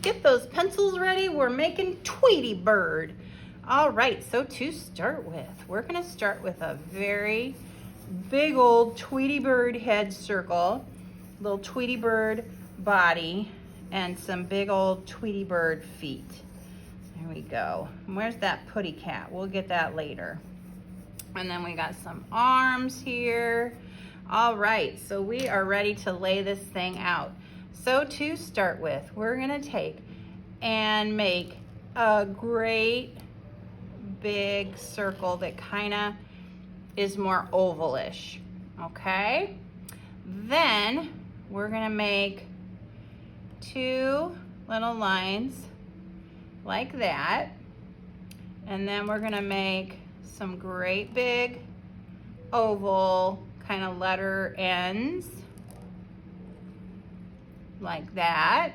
get those pencils ready. We're making Tweety Bird. All right, so to start with, we're gonna start with a very big old Tweety Bird head circle, little Tweety Bird body, and some big old Tweety Bird feet. There we go. And where's that putty cat? We'll get that later. And then we got some arms here. All right, so we are ready to lay this thing out. So to start with, we're gonna take and make a great big circle that kind of is more ovalish, okay? Then we're gonna make two little lines like that, and then we're gonna make some great big oval kind of letter ends like that.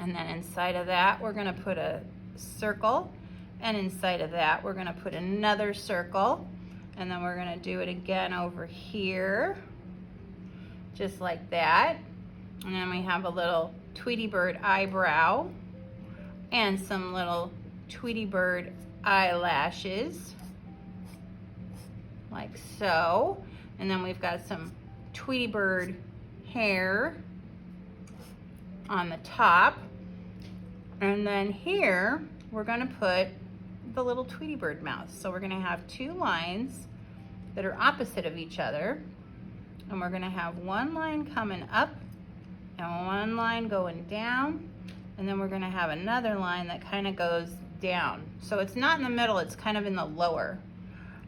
And then inside of that, we're gonna put a circle, and inside of that, we're gonna put another circle, and then we're gonna do it again over here, just like that. And then we have a little Tweety Bird eyebrow and some little Tweety Bird eyelashes, like so. And then we've got some Tweety Bird hair on the top. And then here, we're gonna put the little Tweety Bird mouth. So we're gonna have two lines that are opposite of each other. And we're gonna have one line coming up and one line going down. And then we're gonna have another line that kind of goes down. So it's not in the middle, it's kind of in the lower.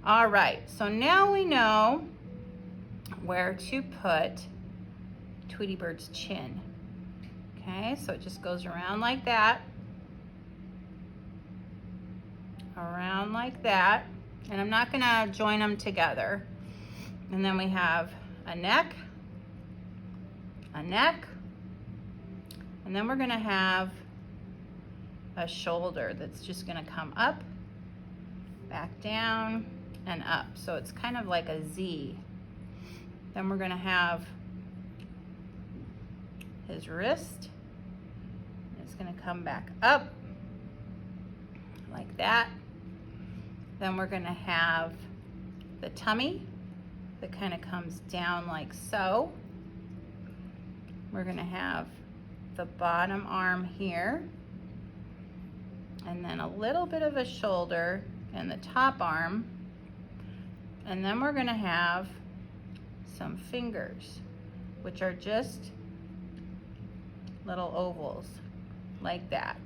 All right, so now we know where to put Tweety Bird's chin. Okay, so it just goes around like that, around like that, and I'm not gonna join them together. And then we have a neck, and then we're gonna have a shoulder that's just gonna come up, back down, and up. So it's kind of like a Z. Then we're gonna have his wrist. It's gonna come back up like that. Then we're gonna have the tummy that kind of comes down like so. We're gonna have the bottom arm here, and then a little bit of a shoulder and the top arm. And then we're gonna have some fingers, which are just little ovals like that.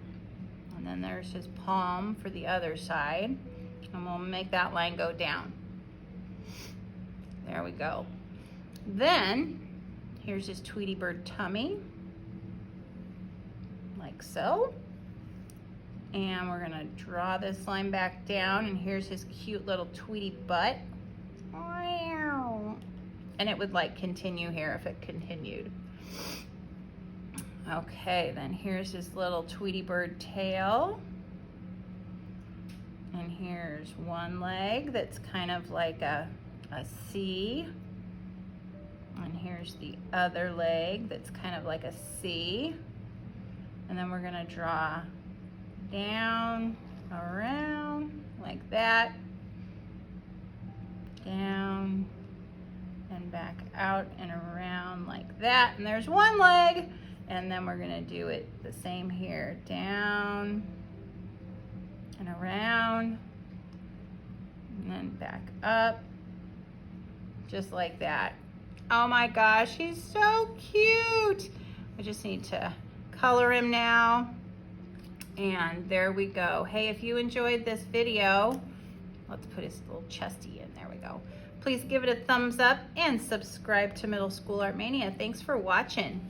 And then there's his palm for the other side, and we'll make that line go down. There we go. Then here's his Tweety Bird tummy, like so. And we're gonna draw this line back down, and here's his cute little Tweety butt. And it would like continue here if it continued. Okay, then here's his little Tweety Bird tail. And here's one leg that's kind of like a C. And here's the other leg that's kind of like a C. And then we're gonna draw down, around, like that. Down, and back out and around like that. And there's one leg. And then we're gonna do it the same here. Down and around, and then back up, just like that. Oh my gosh, he's so cute. I just need to color him now. And there we go. Hey, if you enjoyed this video, let's put his little chesty in. There we go. Please give it a thumbs up and subscribe to Middle School Art Mania. Thanks for watching.